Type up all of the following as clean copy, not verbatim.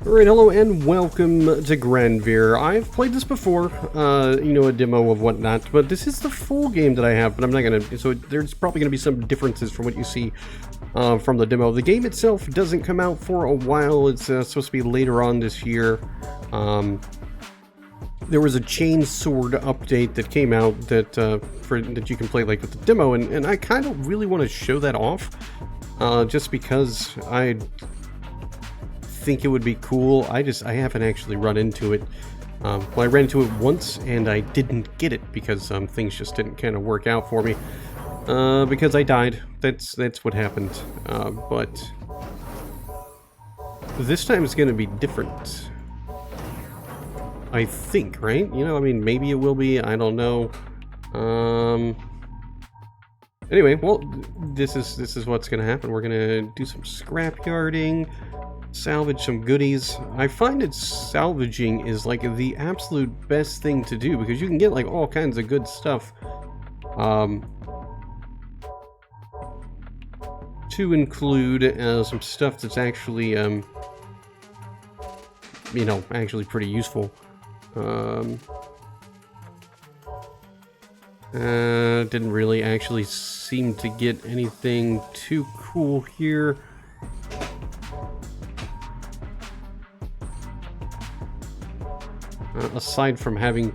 Alright, hello and welcome to Granvir. I've played this before, a demo of whatnot, but this is the full game that I have, but I'm not gonna, so there's probably gonna be some differences from what you see from the demo. The game itself doesn't come out for a while. It's supposed to be later on this year. There was a Chainsword update that came out that that you can play like with the demo, and I kind of really want to show that off, just because I think it would be cool. I haven't actually run into it. Well, I ran into it once and I didn't get it because things just didn't kind of work out for me, because I died. That's what happened. But this time it's going to be different, I think, right? You know, I mean, maybe it will be, I don't know. Anyway, well, this is what's going to happen. We're going to do some scrapyarding, salvage some goodies. I find that salvaging is like the absolute best thing to do because you can get like all kinds of good stuff. To include some stuff that's actually, actually pretty useful. Didn't really actually seem to get anything too cool here. Aside from having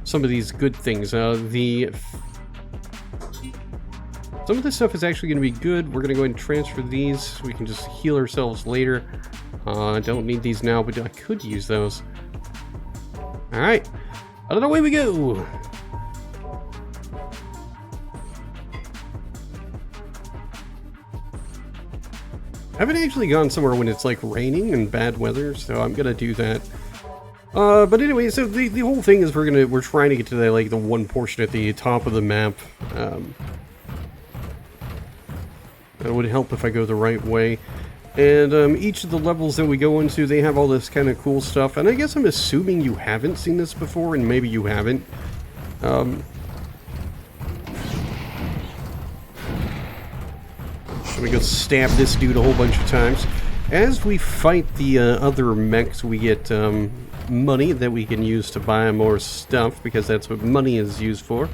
some of these good things, some of this stuff is actually going to be good. We're going to go ahead and transfer these so we can just heal ourselves later. I don't need these now, but I could use those. Alright, out of the way we go! I haven't actually gone somewhere when it's like raining and bad weather, so I'm going to do that. But anyway, so the whole thing is we're trying to get to the one portion at the top of the map. It would help if I go the right way. And each of the levels that we go into, they have all this kind of cool stuff. And I guess I'm assuming you haven't seen this before, and maybe you haven't. Let me go stab this dude a whole bunch of times. As we fight the other mechs, we get money that we can use to buy more stuff, because that's what money is used for.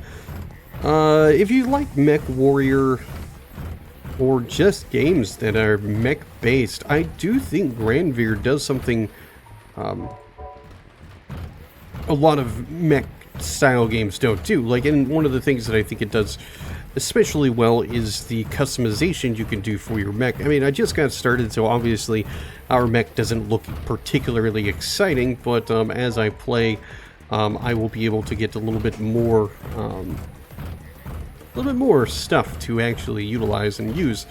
If you like Mech Warrior or just games that are mech based, I do think Granvir does something a lot of mech style games don't do. Like, and one of the things that I think it does especially well is the customization you can do for your mech. I mean, I just got started, so obviously our mech doesn't look particularly exciting, but as I play, I will be able to get a little bit more stuff to actually utilize and use.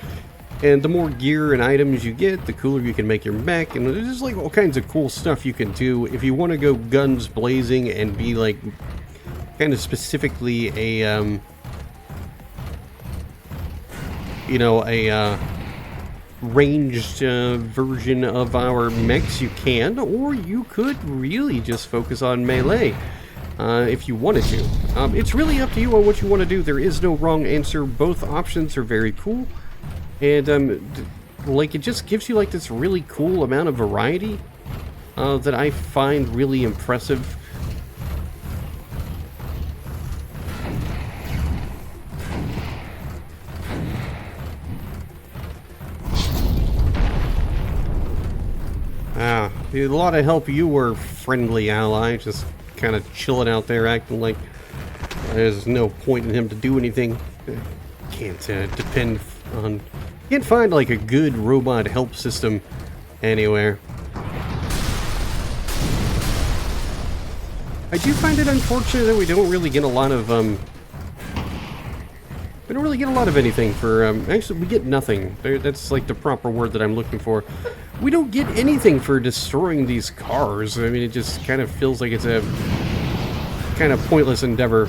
And the more gear and items you get, the cooler you can make your mech, and there's like all kinds of cool stuff you can do. If you want to go guns blazing and be like kind of specifically a ranged version of our mechs, you can, or you could really just focus on melee if you wanted to. It's really up to you on what you want to do. There is no wrong answer. Both options are very cool, and it just gives you like this really cool amount of variety that I find really impressive. A lot of help. You were friendly ally, just kind of chilling out there, acting like there's no point in him to do anything. Can't depend on... Can't find like a good robot help system anywhere. I do find it unfortunate that we don't really get a lot of we don't really get a lot of anything for actually we get nothing. That's like the proper word that I'm looking for. We don't get anything for destroying these cars. I mean, it just kind of feels like it's a kind of pointless endeavor.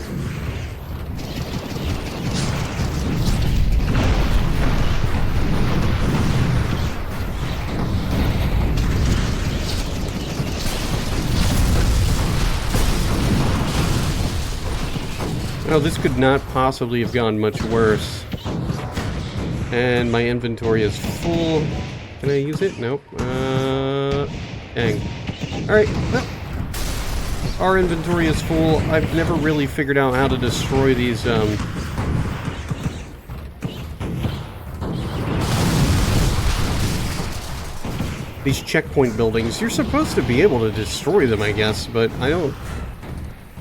Oh, this could not possibly have gone much worse. And my inventory is full. Can I use it? Nope. Dang. Alright, well, our inventory is full. I've never really figured out how to destroy these, checkpoint buildings. You're supposed to be able to destroy them, I guess, but I don't...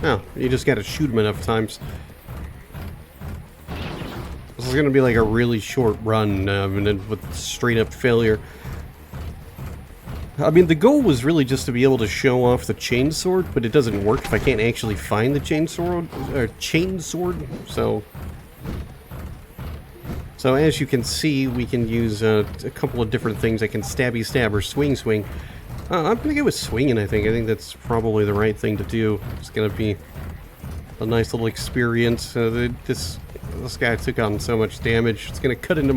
No, you just gotta shoot them enough times. This is gonna be like a really short run, and with straight up failure. I mean, the goal was really just to be able to show off the Chainsword, but it doesn't work if I can't actually find the Chainsword. So as you can see, we can use a couple of different things. I can stabby stab or swing swing. I'm gonna go with swinging. I think that's probably the right thing to do. It's gonna be a nice little experience. This guy took on so much damage. It's gonna cut into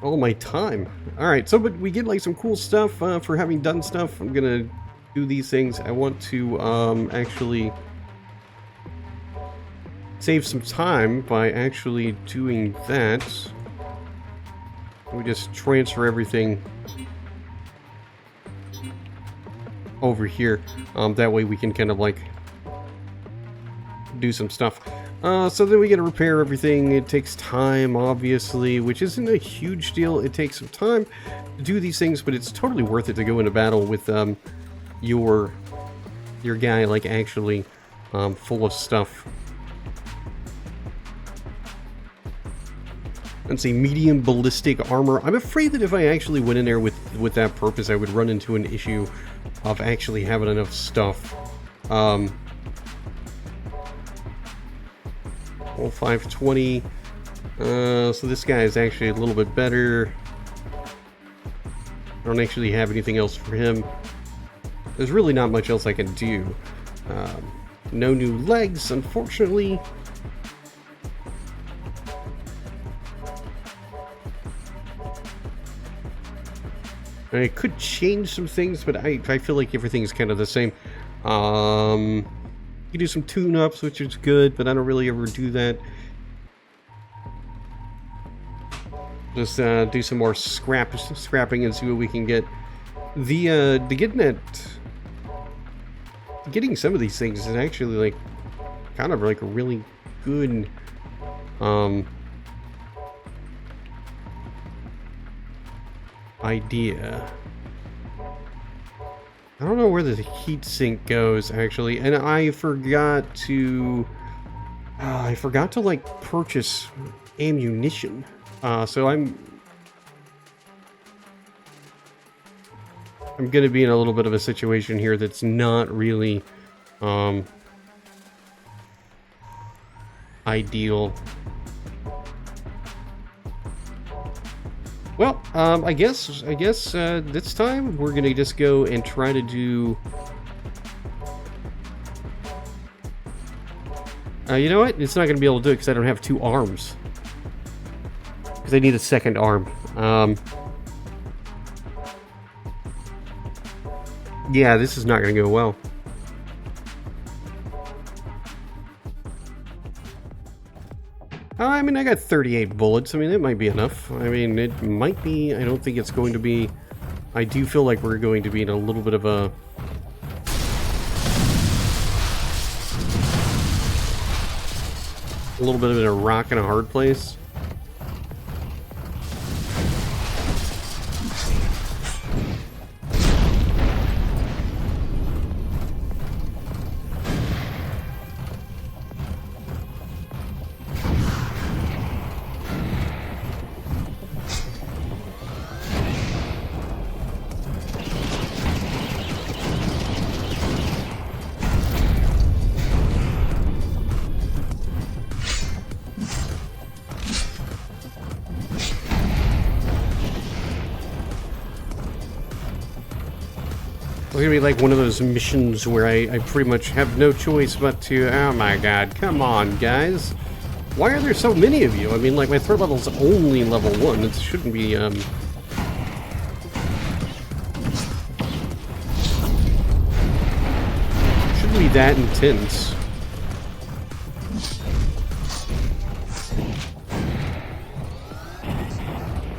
all my time. Alright, so but we get like some cool stuff for having done stuff. I'm gonna do these things. I want to actually save some time by actually doing that. We just transfer everything over here. That way we can kind of like do some stuff. So then we gotta repair everything. It takes time, obviously, which isn't a huge deal. It takes some time to do these things, but it's totally worth it to go into battle with your guy, like, actually full of stuff. Let's see, medium ballistic armor. I'm afraid that if I actually went in there with that purpose, I would run into an issue of actually having enough stuff. 520. So this guy is actually a little bit better. I don't actually have anything else for him. There's really not much else I can do. No new legs, unfortunately. I could change some things, but I feel like everything's kind of the same. You can do some tune-ups, which is good, but I don't really ever do that. Just do some more scrapping and see what we can get. Getting some of these things is actually like kind of like a really good idea. I don't know where the heat sink goes, actually, and I forgot to like purchase ammunition. So I'm gonna be in a little bit of a situation here that's not really ideal. Well, I guess this time we're gonna just go and try to do. You know what? It's not gonna be able to do it because I don't have two arms. Because I need a second arm. Yeah, this is not gonna go well. I mean, I got 38 bullets. I mean, it might be enough. I mean, it might be. I don't think it's going to be. I do feel like we're going to be in a little bit of a... a little bit of a rock and a hard place. It's gonna be like one of those missions where I pretty much have no choice but to... Oh my god, come on, guys. Why are there so many of you? I mean, like, my threat level's only level 1. It shouldn't be, shouldn't be that intense.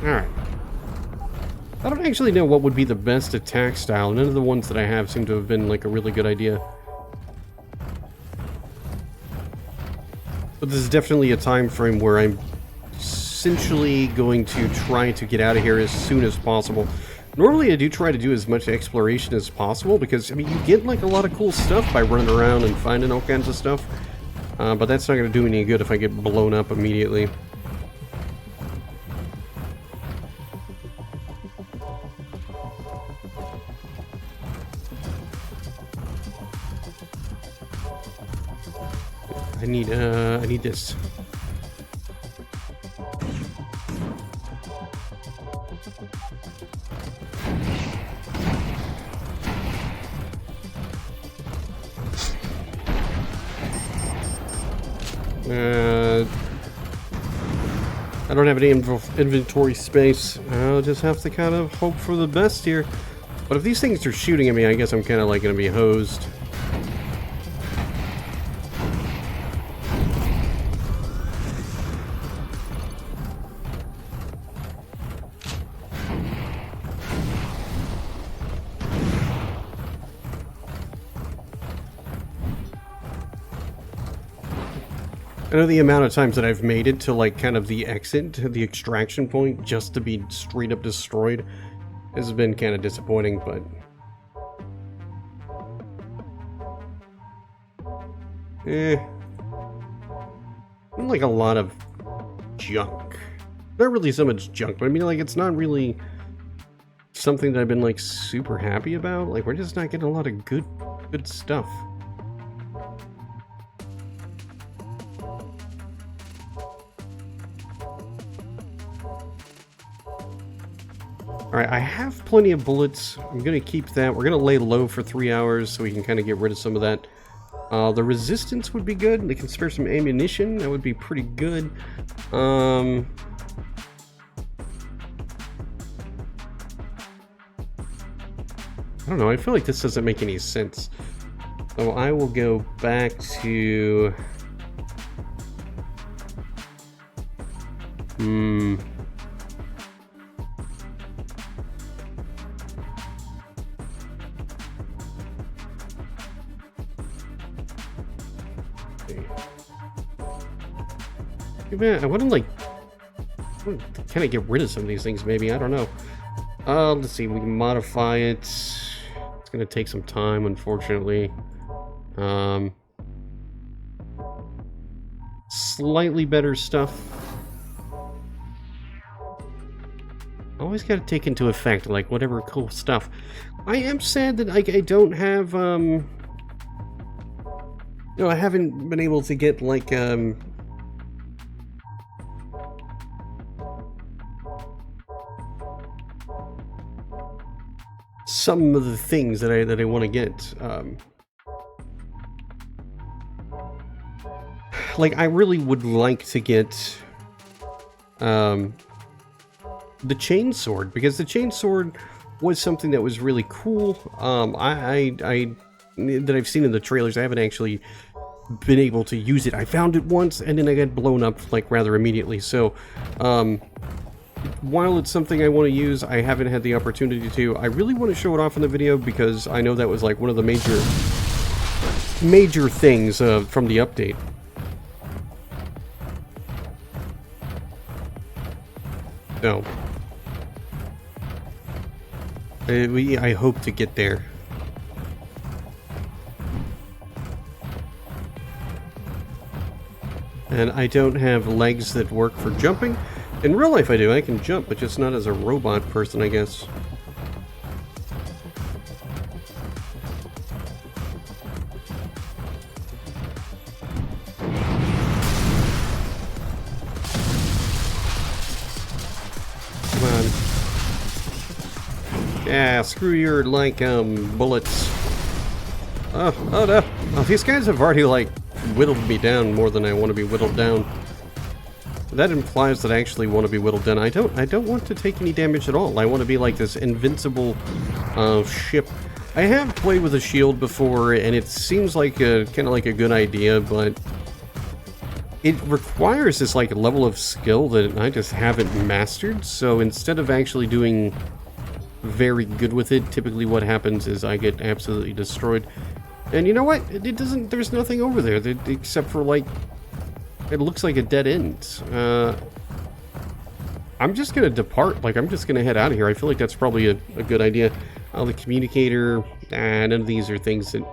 Alright. I don't actually know what would be the best attack style. None of the ones that I have seem to have been like a really good idea. But this is definitely a time frame where I'm essentially going to try to get out of here as soon as possible. Normally I do try to do as much exploration as possible because, I mean, you get like a lot of cool stuff by running around and finding all kinds of stuff. But that's not going to do me any good if I get blown up immediately. I need this. I don't have any inventory space. I'll just have to kind of hope for the best here. But if these things are shooting at me, I guess I'm kind of like going to be hosed. I know the amount of times that I've made it to like kind of the exit, the extraction point, just to be straight up destroyed has been kind of disappointing, but like a lot of junk. Not really so much junk, but I mean, like, it's not really something that I've been like super happy about. Like, we're just not getting a lot of good stuff. Alright, I have plenty of bullets. I'm going to keep that. We're going to lay low for 3 hours so we can kind of get rid of some of that. The resistance would be good. They can spare some ammunition. That would be pretty good. I don't know. I feel like this doesn't make any sense. So I will go back to... I want to like kind of get rid of some of these things, maybe. I don't know. Let's see. We can modify it. It's going to take some time, unfortunately. Slightly better stuff. Always got to take into effect, like, whatever cool stuff. I am sad that I don't have, you know, I haven't been able to get, like, some of the things that I want to get. Like, I really would like to get the Chainsword, because the Chainsword was something that was really cool. That I've seen in the trailers. I haven't actually been able to use it. I found it once and then I got blown up like rather immediately. So while it's something I want to use, I haven't had the opportunity to. I really want to show it off in the video because I know that was like one of the major things from the update. So I hope to get there. And I don't have legs that work for jumping. In real life I do. I can jump, but just not as a robot person, I guess. Come on. Yeah, screw your, like, bullets. Oh no. Oh, these guys have already, like, whittled me down more than I want to be whittled down. That implies that I actually want to be whittled down. I don't want to take any damage at all. I want to be like this invincible ship. I have played with a shield before, and it seems like kind of like a good idea, but it requires this like level of skill that I just haven't mastered. So instead of actually doing very good with it. Typically what happens is I get absolutely destroyed. And you know what? It doesn't, there's nothing over there except for, like, it looks like a dead end. I'm just gonna depart. Like, I'm just gonna head out of here. I feel like that's probably a good idea. The communicator, none of these are things that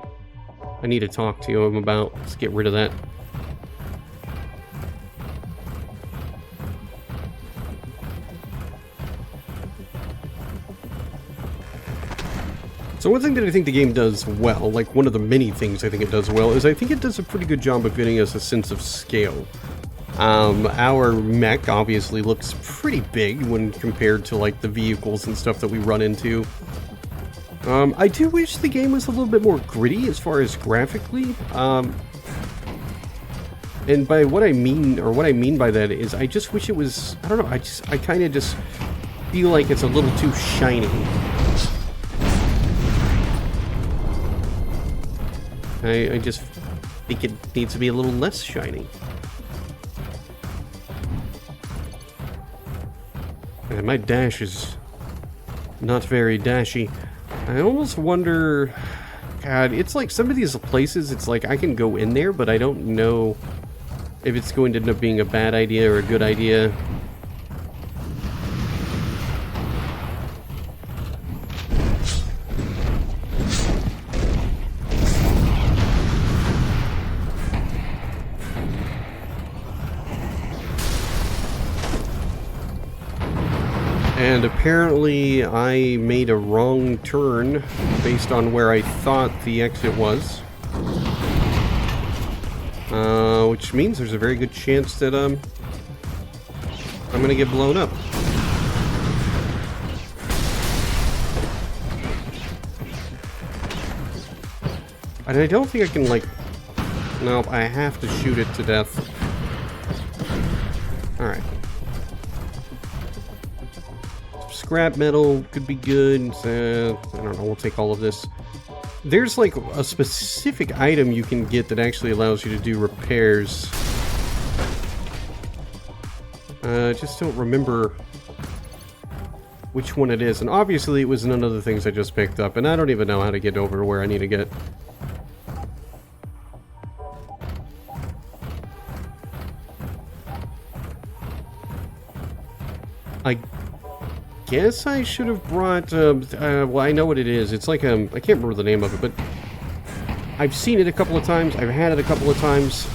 I need to talk to him about. Let's get rid of that. So one thing that I think the game does well, like one of the many things I think it does well, is I think it does a pretty good job of giving us a sense of scale. Our mech obviously looks pretty big when compared to like the vehicles and stuff that we run into. I do wish the game was a little bit more gritty as far as graphically. And by what I mean, or what I mean by that is I just wish it was, I don't know, I kind of just feel like it's a little too shiny. I just think it needs to be a little less shiny. And my dash is not very dashy. I almost wonder... God, it's like some of these places, it's like I can go in there, but I don't know if it's going to end up being a bad idea or a good idea. And apparently I made a wrong turn based on where I thought the exit was. Which means there's a very good chance that I'm gonna get blown up. And I don't think I can, like... Nope, I have to shoot it to death. Alright. Scrap metal could be good. I don't know, we'll take all of this. There's like a specific item you can get that actually allows you to do repairs. I just don't remember which one it is. And obviously it was none of the things I just picked up. And I don't even know how to get over where I need to get. I guess I should have brought, well, I know what it is. It's like, I can't remember the name of it, but I've seen it a couple of times. I've had it a couple of times.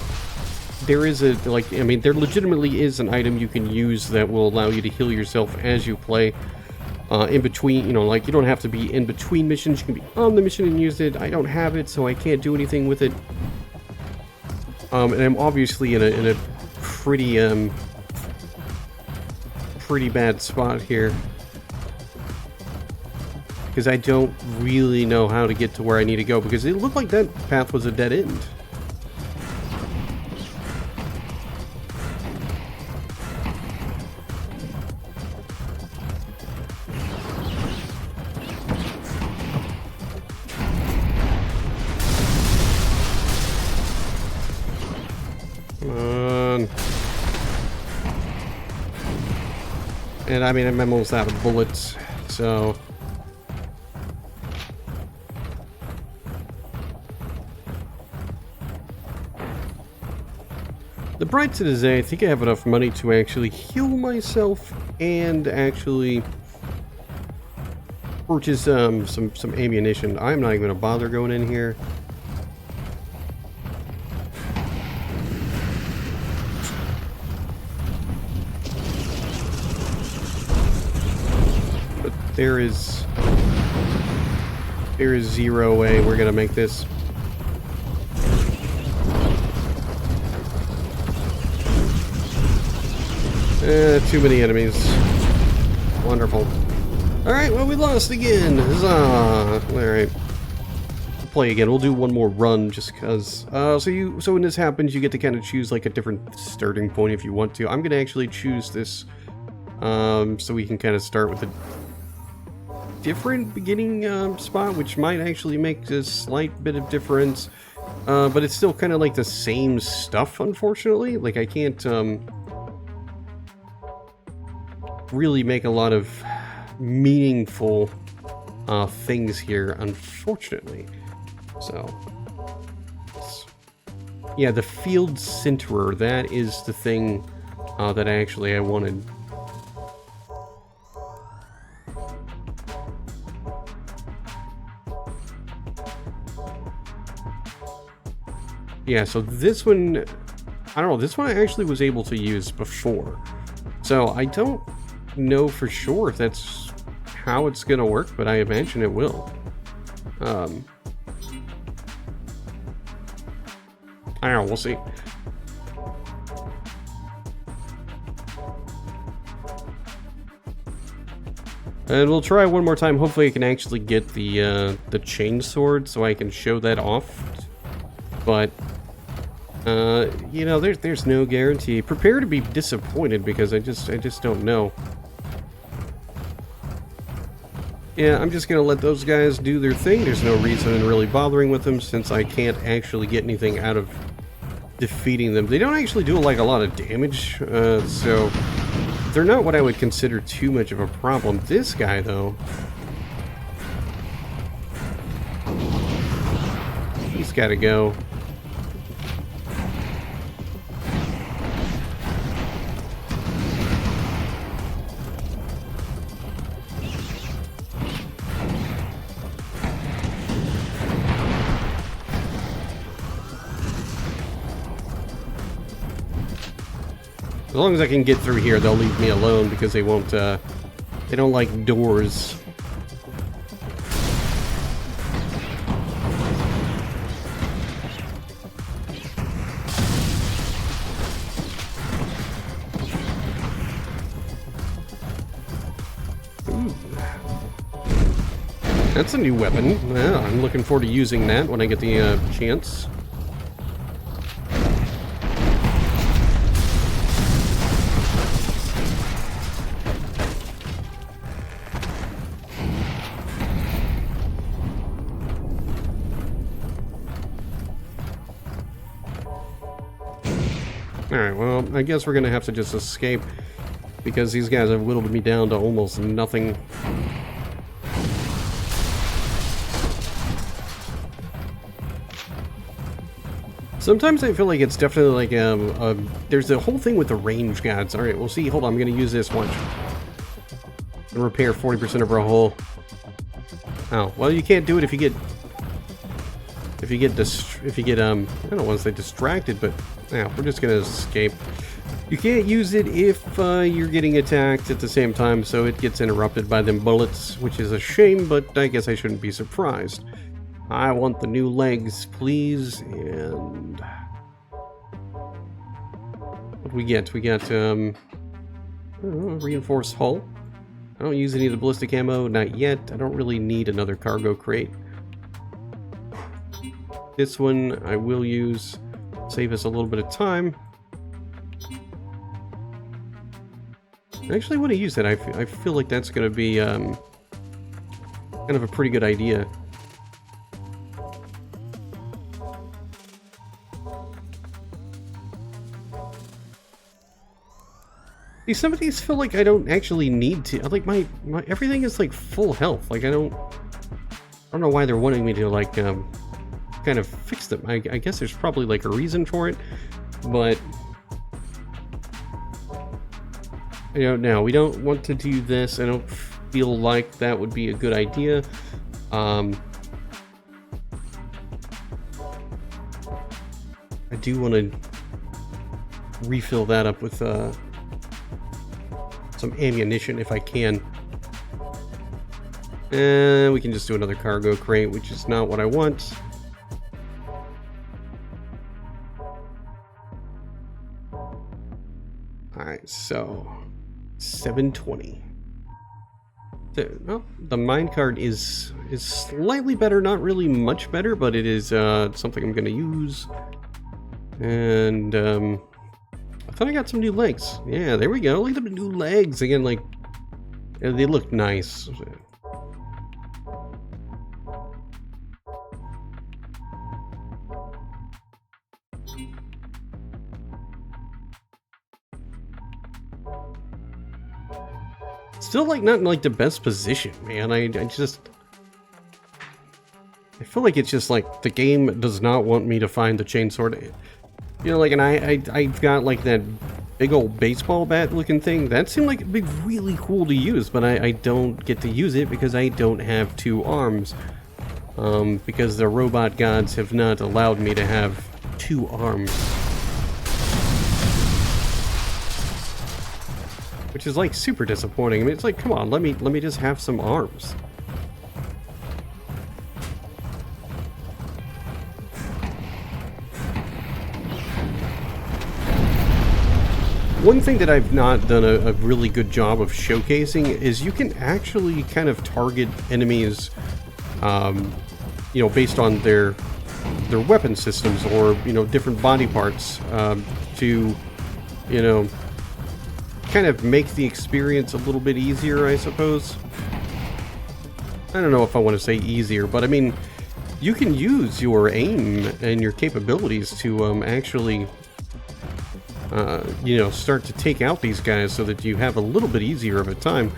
There is a, like, I mean, there legitimately is an item you can use that will allow you to heal yourself as you play. In between, you know, like, you don't have to be in between missions. You can be on the mission and use it. I don't have it, so I can't do anything with it. And I'm obviously in a pretty, pretty bad spot here. Because I don't really know how to get to where I need to go, because it looked like that path was a dead end. Come on. And I mean, I'm almost out of bullets, so... The bright side is I think I have enough money to actually heal myself and actually purchase some ammunition. I'm not even going to bother going in here. But there is zero way we're going to make this. Too many enemies. Wonderful. Alright, well, we lost again. Huzzah. Alright. We'll play again. We'll do one more run just because. So when this happens, you get to kind of choose like a different starting point if you want to. I'm going to actually choose this so we can kind of start with a different beginning spot, which might actually make a slight bit of difference. But it's still kind of like the same stuff, unfortunately. Like, I can't really make a lot of meaningful things here, unfortunately. So, yeah, the field centerer, that is the thing that I wanted. Yeah, so this one, I don't know, this one I actually was able to use before. So I don't know for sure if that's how it's going to work, but I imagine it will. I don't know, we'll see. And we'll try one more time. Hopefully I can actually get the Chainsword so I can show that off. But you know, there's no guarantee. Prepare to be disappointed because I just don't know. Yeah, I'm just gonna let those guys do their thing. There's no reason in really bothering with them since I can't actually get anything out of defeating them. They don't actually do like a lot of damage, so they're not what I would consider too much of a problem. This guy though, he's gotta go. As long as I can get through here, they'll leave me alone because they won't, they don't like doors. Ooh. That's a new weapon. Yeah, I'm looking forward to using that when I get the chance. Alright, well, I guess we're gonna have to just escape because these guys have whittled me down to almost nothing. Sometimes I feel like it's definitely like there's the whole thing with the range gods. Alright, we'll see. Hold on, I'm gonna use this one. And repair 40% of our hull. Oh, well, you can't do it if you get I don't want to say distracted, but yeah, we're just gonna escape. You can't use it if you're getting attacked at the same time, so it gets interrupted by them bullets, which is a shame, but I guess I shouldn't be surprised. I want the new legs, please, and what do we get? We got reinforced hull. I don't use any of the ballistic ammo, not yet. I don't really need another cargo crate. This one I will use, save us a little bit of time. I actually want to use that. I feel like that's going to be kind of a pretty good idea. See, some of these feel like I don't actually need to. Like my everything is like full health. Like I don't know why they're wanting me to like kind of fix them. I guess there's probably like a reason for it, but I don't know. We don't want to do this. I don't feel like that would be a good idea. I do want to refill that up with some ammunition if I can. And we can just do another cargo crate, which is not what I want. Alright, so 720. Well, the minecart is slightly better, not really much better, but it is something I'm going to use. And I thought I got some new legs. Yeah, there we go. Look at the new legs again. Like they look nice. Still, like, not in, like, the best position, man. I just... I feel like it's just like the game does not want me to find the Chainsword. You know, like, and I've got like that big old baseball bat looking thing. That seemed like it'd be really cool to use, but I don't get to use it because I don't have 2 arms. Because the robot gods have not allowed me to have 2 arms. Which is like super disappointing. I mean, it's like, come on, let me just have some arms. One thing that I've not done a really good job of showcasing is you can actually kind of target enemies, you know, based on their weapon systems or, you know, different body parts, to, you know, kind of make the experience a little bit easier, I suppose. I don't know if I want to say easier, but I mean, you can use your aim and your capabilities to actually, you know, start to take out these guys so that you have a little bit easier of a time.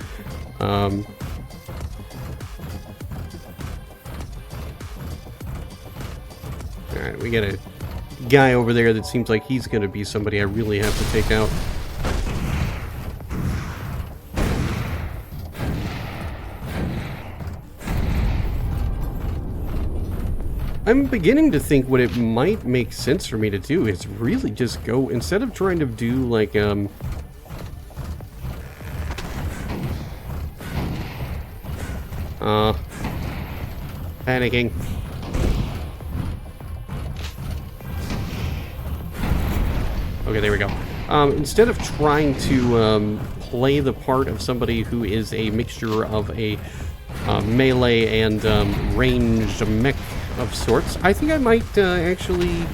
Alright, we got a guy over there that seems like he's going to be somebody I really have to take out. I'm beginning to think what it might make sense for me to do is really just go, instead of trying to do like, panicking. Okay, there we go. Instead of trying to play the part of somebody who is a mixture of a melee and ranged mech of sorts, I think I might actually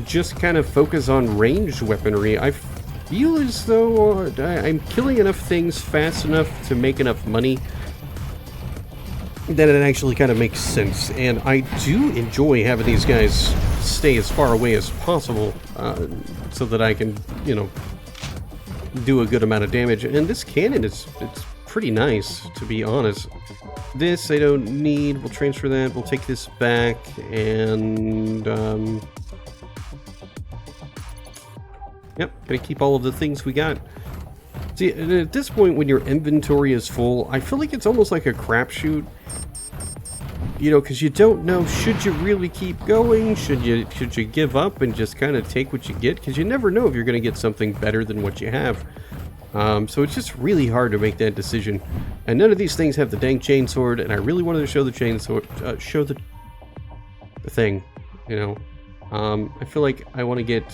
just kind of focus on ranged weaponry. I feel as though I'm killing enough things fast enough to make enough money that it actually kind of makes sense. And I do enjoy having these guys stay as far away as possible, so that I can, you know, do a good amount of damage. And this cannon it's pretty nice, to be honest. This I don't need. We'll transfer that. We'll take this back, and yep, gonna keep all of the things we got. See, at this point, when your inventory is full, I feel like it's almost like a crapshoot. You know, because you don't know, should you really keep going? Should you give up and just kind of take what you get? Because you never know if you're going to get something better than what you have. So it's just really hard to make that decision. And none of these things have the dang Chainsword, and I really wanted to show the Chainsword, show the thing, you know. I feel like I want to get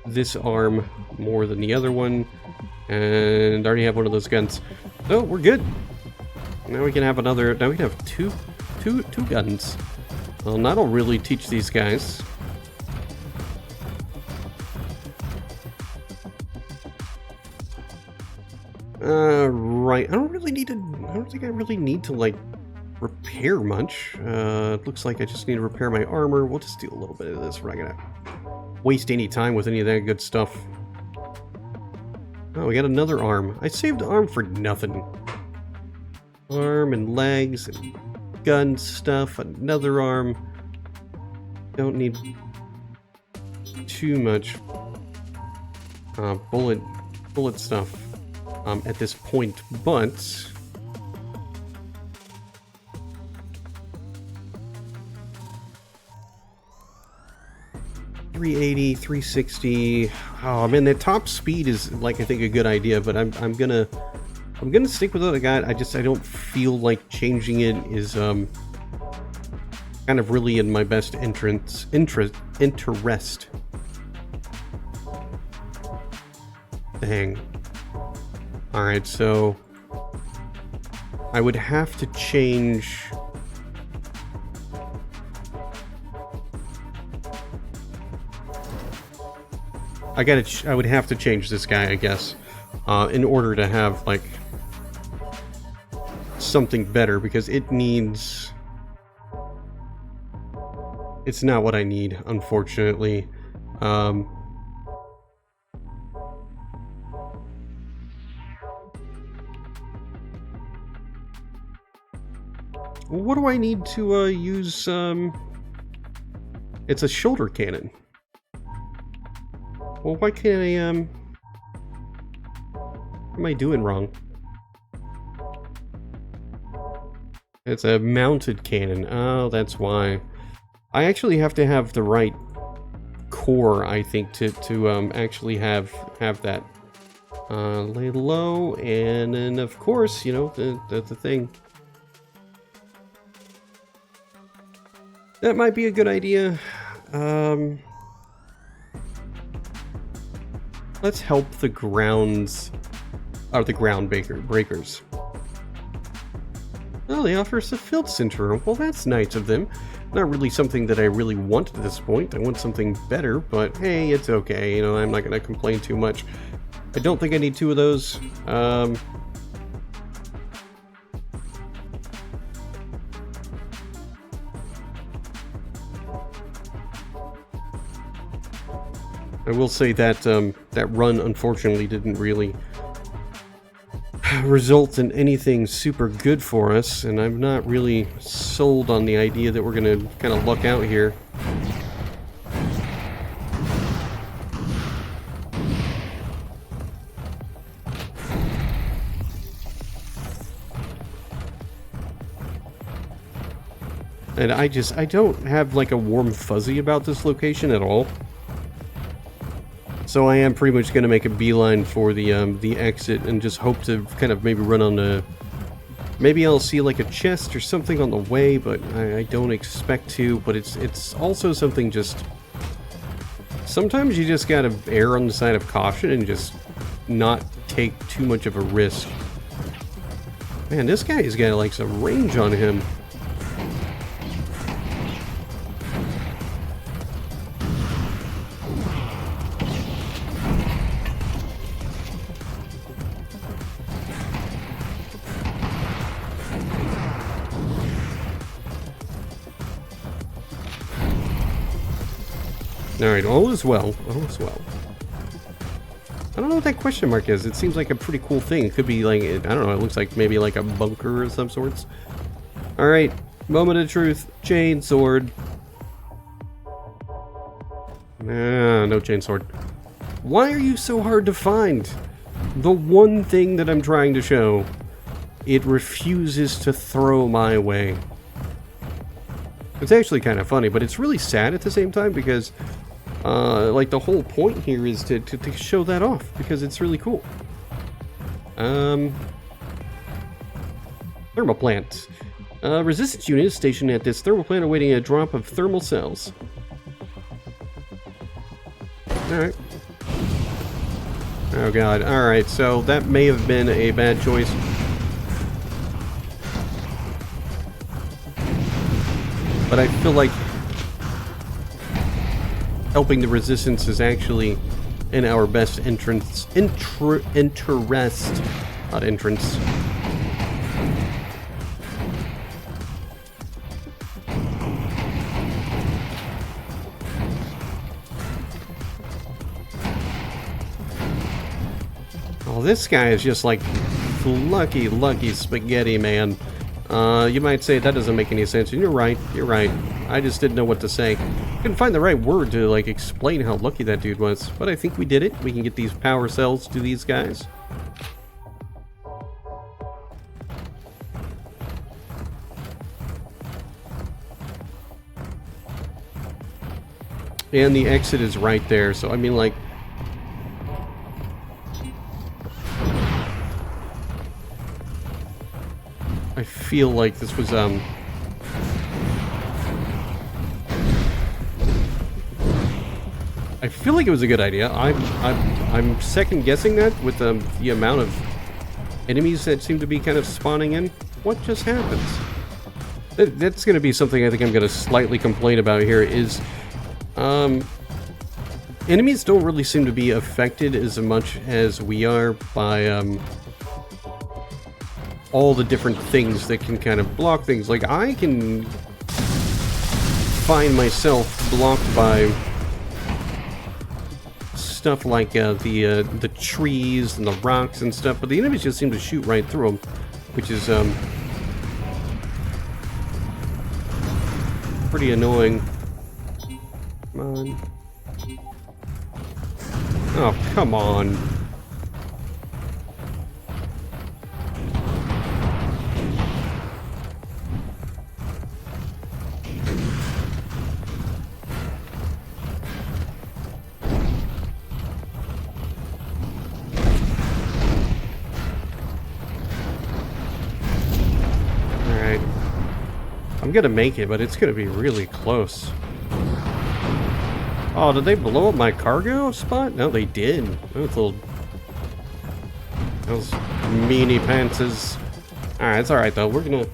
this arm more than the other one, and I already have one of those guns. So we're good. Now we can have another, now we can have two guns. Well, that'll really teach these guys. Right. I don't think I really need to, like, repair much. It looks like I just need to repair my armor. We'll just do a little bit of this. We're not gonna waste any time with any of that good stuff. Oh, we got another arm. I saved the arm for nothing. Arm and legs and gun stuff. Another arm. Don't need too much bullet stuff at this point, but .380, 360. Oh man, that top speed is, like, I think a good idea, but I'm gonna stick with what I got. I don't feel like changing it is kind of really in my best interest. Dang. Alright, so I would have to change. I would have to change this guy, I guess, in order to have, like, something better, because it needs... It's not what I need, unfortunately. What do I need to use? It's a shoulder cannon. Well, why can't I, what am I doing wrong? It's a mounted cannon. Oh, that's why. I actually have to have the right core, I think, to actually have that. Lay low, and then, of course, you know, the thing. That might be a good idea. Let's help the grounds, or the ground breakers. Oh, they offer us a field center. Well, that's nice of them. Not really something that I really want at this point. I want something better, but hey, it's okay. You know, I'm not going to complain too much. I don't think I need 2 of those. I will say that that run, unfortunately, didn't really result in anything super good for us, and I'm not really sold on the idea that we're going to kind of luck out here. And I don't have like a warm fuzzy about this location at all. So I am pretty much going to make a beeline for the exit and just hope to kind of maybe run on the... Maybe I'll see like a chest or something on the way, but I don't expect to. But it's also something just... Sometimes you just gotta err on the side of caution and just not take too much of a risk. Man, this guy's got like some range on him. Alright, all is well. All is well. I don't know what that question mark is. It seems like a pretty cool thing. It could be like, I don't know, it looks like maybe like a bunker of some sorts. Alright, moment of truth. Chainsword. No chainsword. Why are you so hard to find? The one thing that I'm trying to show, it refuses to throw my way. It's actually kind of funny, but it's really sad at the same time because like the whole point here is to show that off because it's really cool. Thermal plant. Resistance unit is stationed at this thermal plant awaiting a drop of thermal cells. Alright. Oh god, alright, so that may have been a bad choice. But I feel like helping the resistance is actually in our best interest. Not entrance. Oh, this guy is just like lucky spaghetti, man. You might say that doesn't make any sense, and you're right. I just didn't know what to say. Couldn't find the right word to like explain how lucky that dude was, but I think we did it. We can get these power cells to these guys. And the exit is right there, so I mean, like, I feel like this was I feel like it was a good idea. I'm second guessing that with the amount of enemies that seem to be kind of spawning in. What just happens? That's going to be something I think I'm going to slightly complain about here is enemies don't really seem to be affected as much as we are by all the different things that can kind of block things. Like, I can find myself blocked by stuff like the trees and the rocks and stuff, but the enemies just seem to shoot right through them, which is pretty annoying. Come on. Oh, come on. Alright. I'm gonna make it, but it's gonna be really close. Oh, did they blow up my cargo spot? No, they did. Those meanie pantses. Alright, it's alright though. We're gonna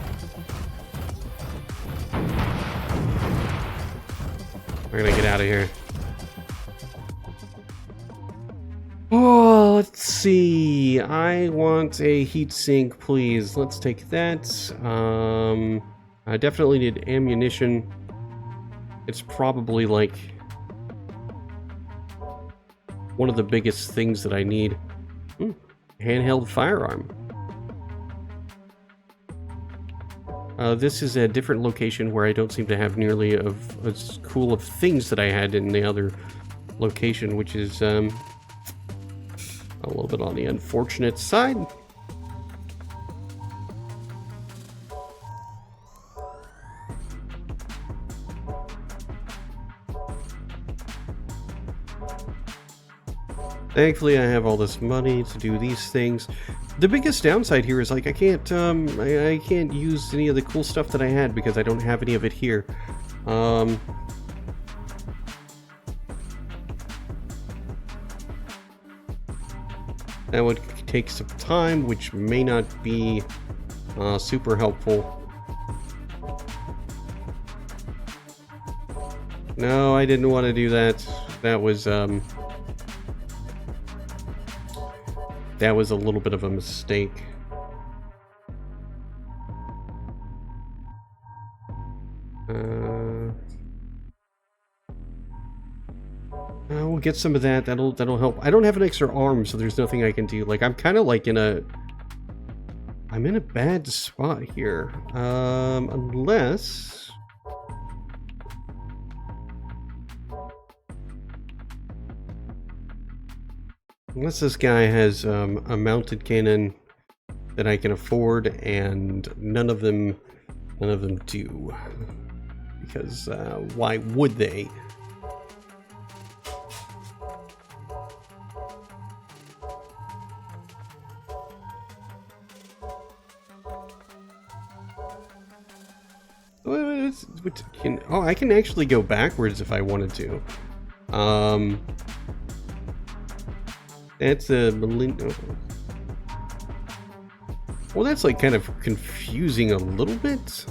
get out of here. Oh, let's see. I want a heatsink, please. Let's take that. I definitely need ammunition. It's probably like one of the biggest things that I need. Handheld firearm. This is a different location where I don't seem to have nearly as cool of things that I had in the other location, which is a little bit on the unfortunate side. Thankfully, I have all this money to do these things. The biggest downside here is like I can't use any of the cool stuff that I had because I don't have any of it here. That would take some time, which may not be super helpful. No, I didn't want to do that. That was a little bit of a mistake. We'll get some of that. That'll help. I don't have an extra arm, so there's nothing I can do. Like I'm kind of like I'm in a bad spot here. Unless this guy has a mounted cannon that I can afford, and none of them do. Because why would they? Oh, I can actually go backwards if I wanted to. That's a well, that's like kind of confusing a little bit.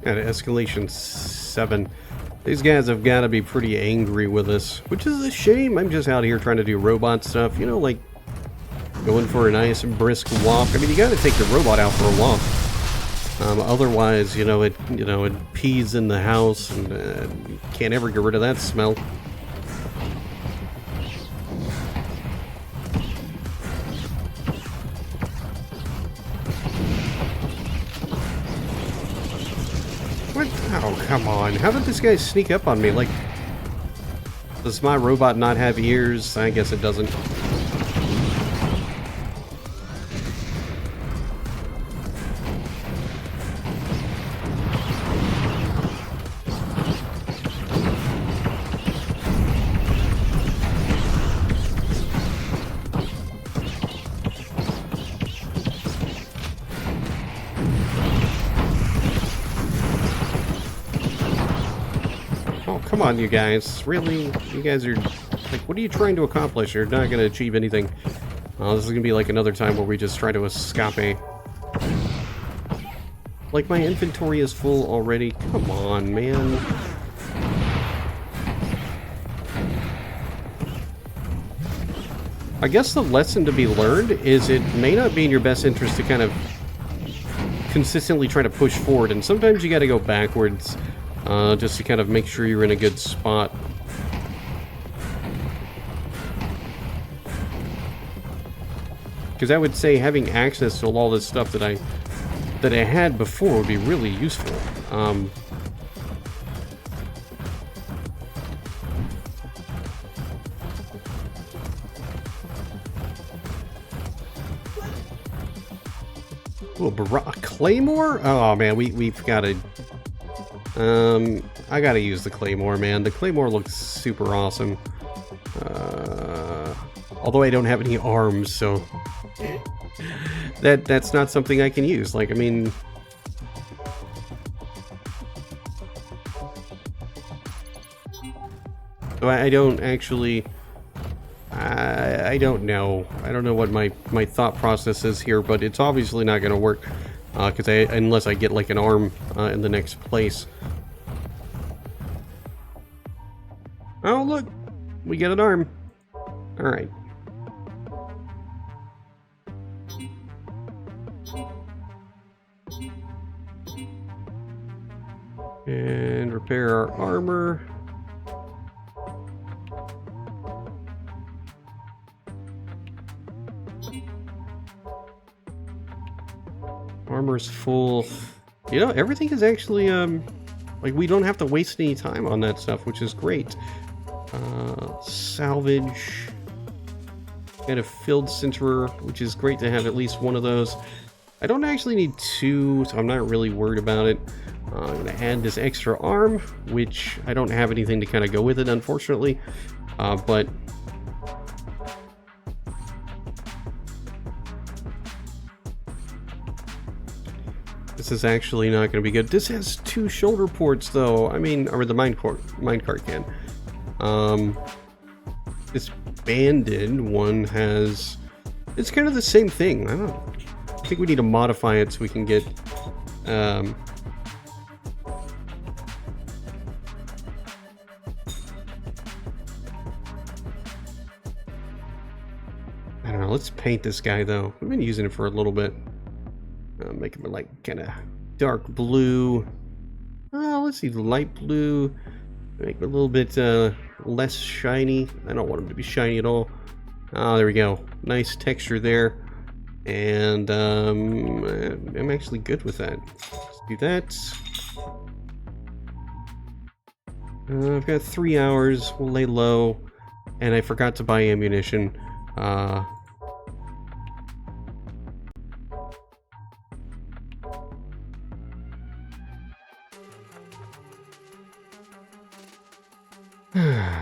At escalation 7. These guys have got to be pretty angry with us, which is a shame. I'm just out here trying to do robot stuff, you know, like going for a nice brisk walk. I mean, you got to take the robot out for a walk. Otherwise, it pees in the house, and you can't ever get rid of that smell. What? Oh, come on. How did this guy sneak up on me? Like, does my robot not have ears? I guess it doesn't. Come on, you guys. Really? You guys are... Like, what are you trying to accomplish? You're not going to achieve anything. This is going to be like another time where we just try to escape. Like, my inventory is full already. Come on, man. I guess the lesson to be learned is it may not be in your best interest to kind of consistently try to push forward, and sometimes you got to go backwards just to kind of make sure you're in a good spot. Because I would say having access to all this stuff that I had before would be really useful. Ooh, a claymore? Oh man, we've got to. I gotta use the claymore, man. The claymore looks super awesome. Although I don't have any arms, so that's not something I can use. Like, I mean, so I don't actually. I don't know. I don't know what my thought process is here, but it's obviously not going to work because unless I get like an arm in the next place. Oh look, we get an arm. All right. And repair our armor. Armor's full. You know, everything is actually, like, we don't have to waste any time on that stuff, which is great. Salvage. Got a filled sinterer, which is great to have at least one of those. I don't actually need two, so I'm not really worried about it. I'm going to add this extra arm, which I don't have anything to kind of go with it, unfortunately. But this is actually not going to be good. This has two shoulder ports, though. I mean, or the minecart can. This banded one has. It's kind of the same thing. I think we need to modify it so we can get. I don't know. Let's paint this guy though. We've been using it for a little bit. Make him like kind of dark blue. Let's see, light blue. Make it a little bit less shiny. I don't want him to be shiny at all. There we go. Nice texture there. And I'm actually good with that. Let's do that. I've got 3 hours. We'll lay low. And I forgot to buy ammunition.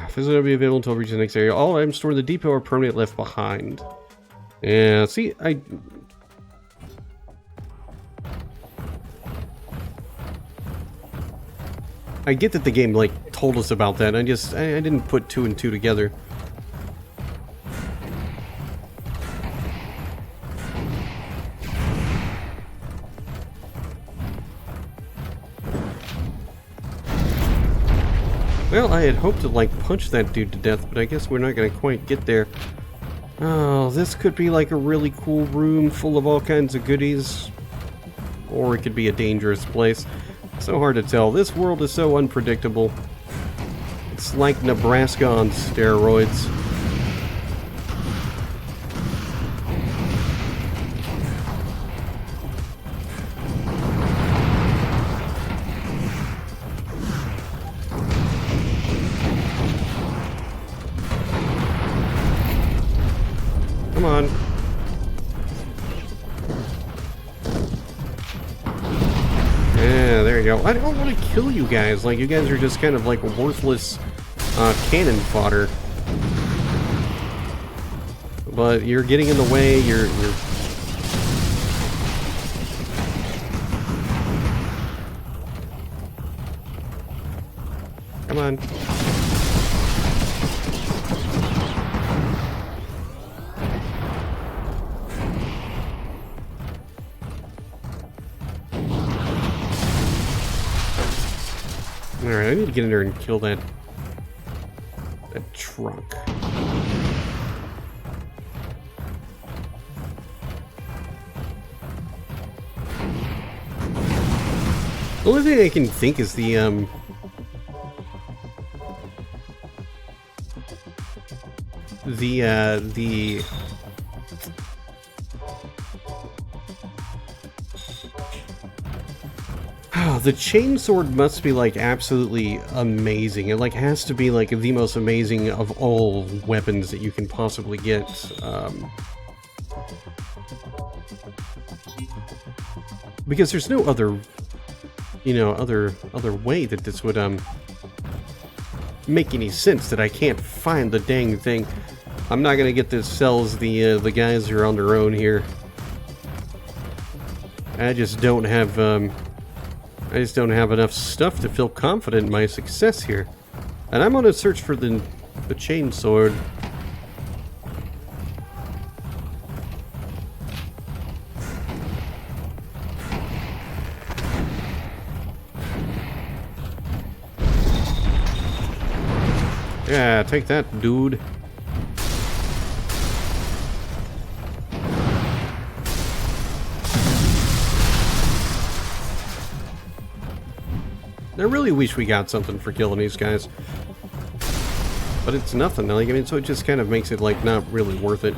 Physically will be available until reaching the next area. All items stored in the depot are permanently left behind. Yeah, see, I get that the game like told us about that. I didn't put 2 and 2 together. Well, I had hoped to like punch that dude to death, but I guess we're not gonna quite get there. Oh, this could be like a really cool room full of all kinds of goodies. Or it could be a dangerous place. So hard to tell. This world is so unpredictable. It's like Nebraska on steroids. Come on. Yeah, there you go. I don't want to kill you guys. Like, you guys are just kind of like worthless cannon fodder. But you're getting in the way. You're... Come on. Alright, I need to get in there and kill that truck. The only thing I can think is the Chainsword must be like absolutely amazing. It like has to be like the most amazing of all weapons that you can possibly get. Because there's no other, other way that this would make any sense, that I can't find the dang thing. I'm not gonna get this sells the guys who are on their own here. I just don't have enough stuff to feel confident in my success here. And I'm on a search for the Chainsword. Yeah, take that, dude. I really wish we got something for killing these guys. But it's nothing. Like, I mean, so it just kind of makes it, like, not really worth it.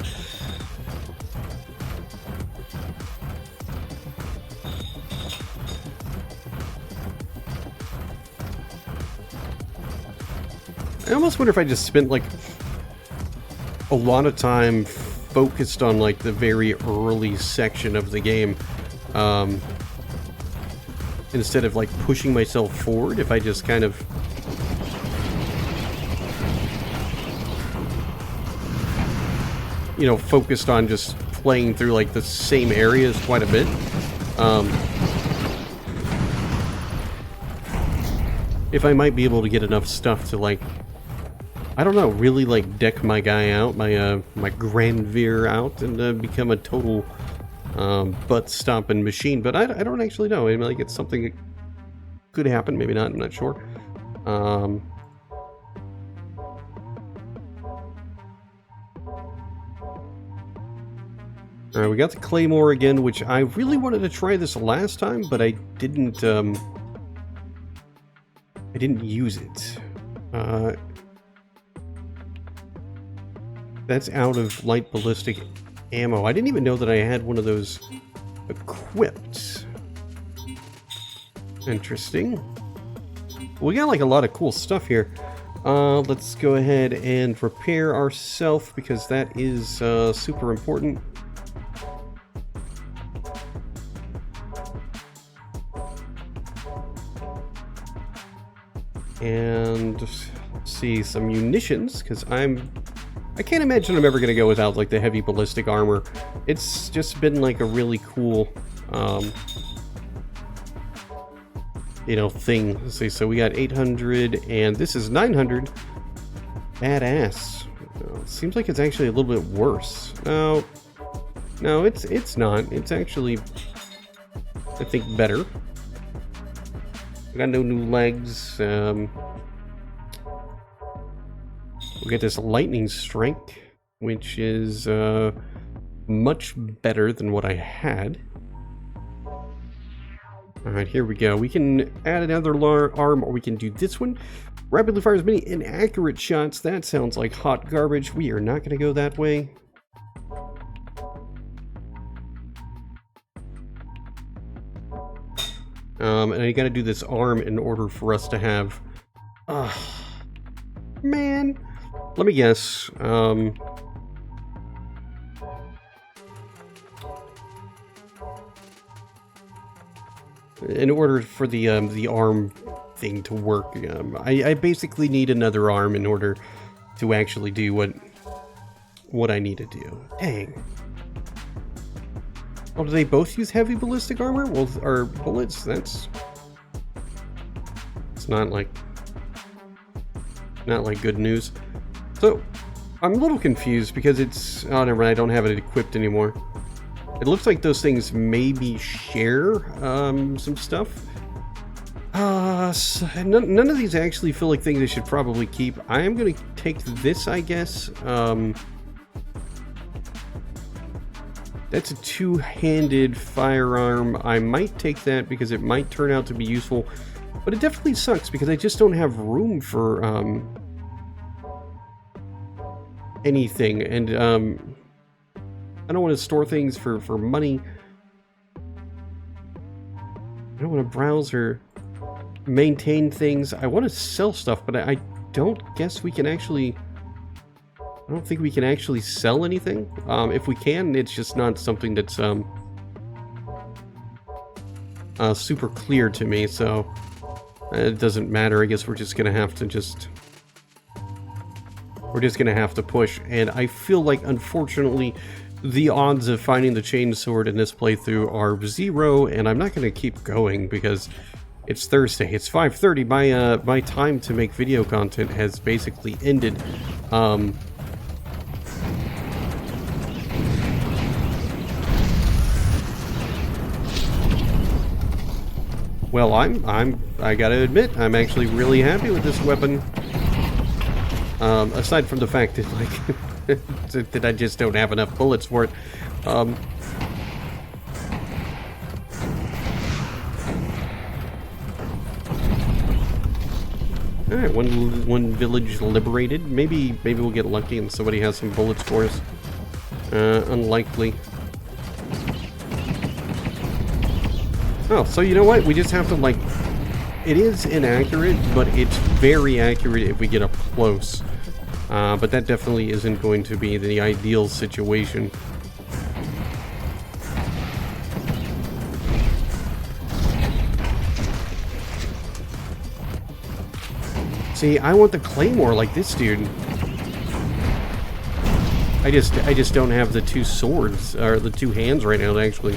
I almost wonder if I just spent, like, a lot of time focused on, like, the very early section of the game. Instead of, like, pushing myself forward, if I just kind of... focused on just playing through, like, the same areas quite a bit. If I might be able to get enough stuff to, like... I don't know, really, like, deck my guy out, my Granvir out, and become a total butt-stomping machine. But I don't actually know. I mean, like, it's something that could happen, maybe not, I'm not sure. Alright, we got the Claymore again, which I really wanted to try this last time, but I didn't use it. That's out of light ballistic ammo. I didn't even know that I had one of those equipped. Interesting. We got like a lot of cool stuff here. Let's go ahead and repair ourselves, because that is super important. And let's see, some munitions, because I can't imagine I'm ever going to go without, like, the heavy ballistic armor. It's just been, like, a really cool, thing. Let's see, so we got 800, and this is 900. Badass. Seems like it's actually a little bit worse. No, it's not. It's actually, I think, better. We got no new legs. We get this lightning strike, which is much better than what I had. Alright, here we go. We can add another arm, or we can do this one. Rapidly fires many inaccurate shots. That sounds like hot garbage. We are not going to go that way. And I got to do this arm in order for us to have... man... Let me guess. In order for the arm thing to work, I basically need another arm in order to actually do what I need to do. Dang. Oh, do they both use heavy ballistic armor? Well, or bullets? That's... It's not like good news. So, I'm a little confused because it's... Oh, never mind, I don't have it equipped anymore. It looks like those things maybe share some stuff. None of these actually feel like things I should probably keep. I am going to take this, I guess. That's a two-handed firearm. I might take that because it might turn out to be useful, but it definitely sucks because I just don't have room for anything, and I don't want to store things for money. I don't want to browse or maintain things. I want to sell stuff, but I don't guess we can actually... I don't think we can actually sell anything. If we can, it's just not something that's super clear to me, so it doesn't matter. I guess we're just gonna have to push, and I feel like, unfortunately, the odds of finding the Chainsword in this playthrough are 0, and I'm not gonna keep going because it's Thursday. It's 5:30. My time to make video content has basically ended. Well, I gotta admit, I'm actually really happy with this weapon. Aside from the fact that, like, that I just don't have enough bullets for it. Alright, one village liberated. Maybe we'll get lucky and somebody has some bullets for us. Unlikely. Oh, so you know what? We just have to, like... It is inaccurate, but it's very accurate if we get up close. But that definitely isn't going to be the ideal situation. See, I want the claymore like this dude. I just don't have the two swords, or the two hands right now to actually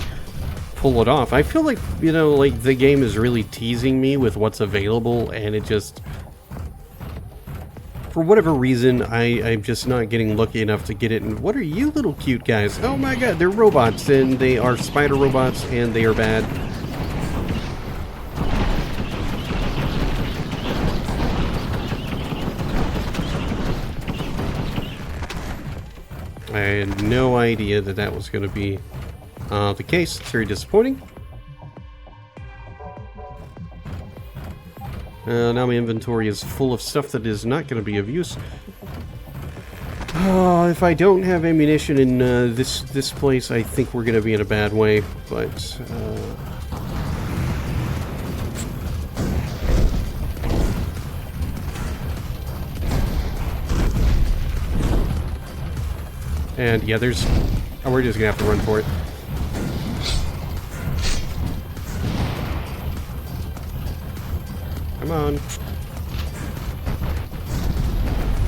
pull it off. I feel like, you know, like the game is really teasing me with what's available, and it just, for whatever reason, I'm just not getting lucky enough to get it. And what are you little cute guys? Oh my god, they're robots, and they are spider robots, and they are bad. I had no idea that that was going to be the case. It's very disappointing. Now my inventory is full of stuff that is not going to be of use. If I don't have ammunition in this place, I think we're going to be in a bad way. But and yeah, there's... Oh, we're just going to have to run for it. Come on.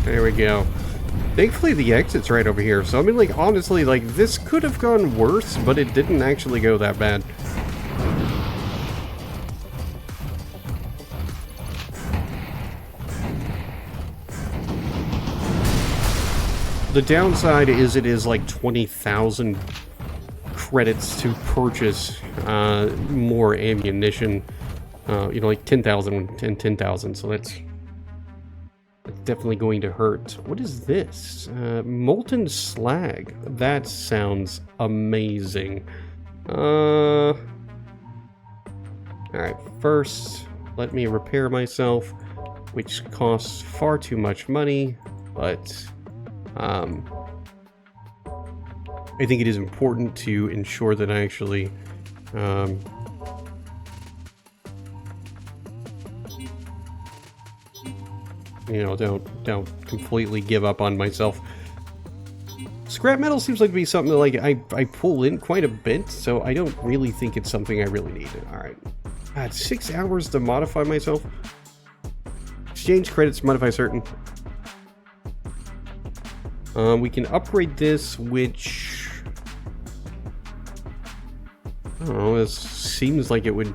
There we go. Thankfully, the exit's right over here. So, I mean, like, honestly, like, this could have gone worse, but it didn't actually go that bad. The downside is it is like 20,000 credits to purchase more ammunition. You know, like 10,000 and 10,000, so that's definitely going to hurt. What is this? Molten slag. That sounds amazing. Alright, first, let me repair myself, which costs far too much money, but I think it is important to ensure that I actually you know, don't completely give up on myself. Scrap metal seems like to be something that, like, I pull in quite a bit, so I don't really think it's something I really need. Alright. I had 6 hours to modify myself. Exchange credits, modify certain. We can upgrade this, which... I don't know, this seems like it would...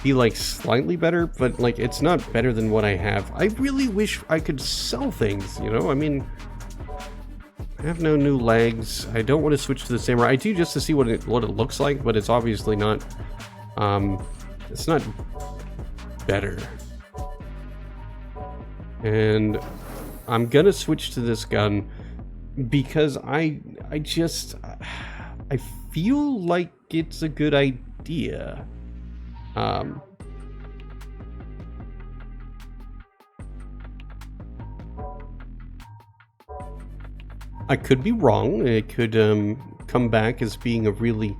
be like slightly better, but like it's not better than what I have. I really wish I could sell things, you know? I mean, I have no new legs. I don't want to switch to the samurai. I do just to see what it looks like, but it's obviously not it's not better. And I'm gonna switch to this gun because I feel like it's a good idea. I could be wrong. It could come back as being a really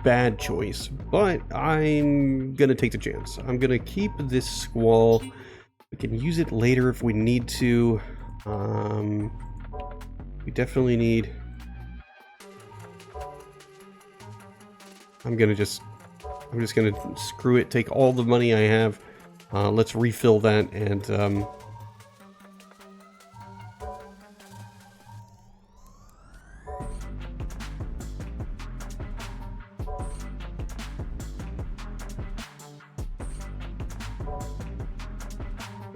bad choice, but I'm gonna take the chance. I'm gonna keep this squall. We can use it later if we need to. We definitely need. I'm just gonna screw it. Take all the money I have. Let's refill that and.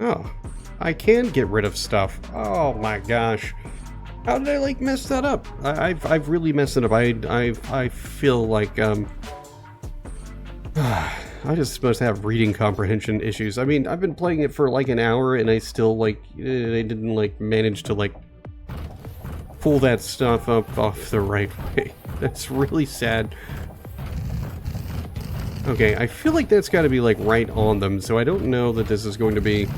Oh, I can get rid of stuff. Oh my gosh. How did I like mess that up? I've really messed it up. I feel like I just must have reading comprehension issues. I mean, I've been playing it for like an hour and I still like I didn't like manage to like pull that stuff up off the right way. That's really sad. Okay, I feel like that's got to be like right on them, so I don't know that this is going to be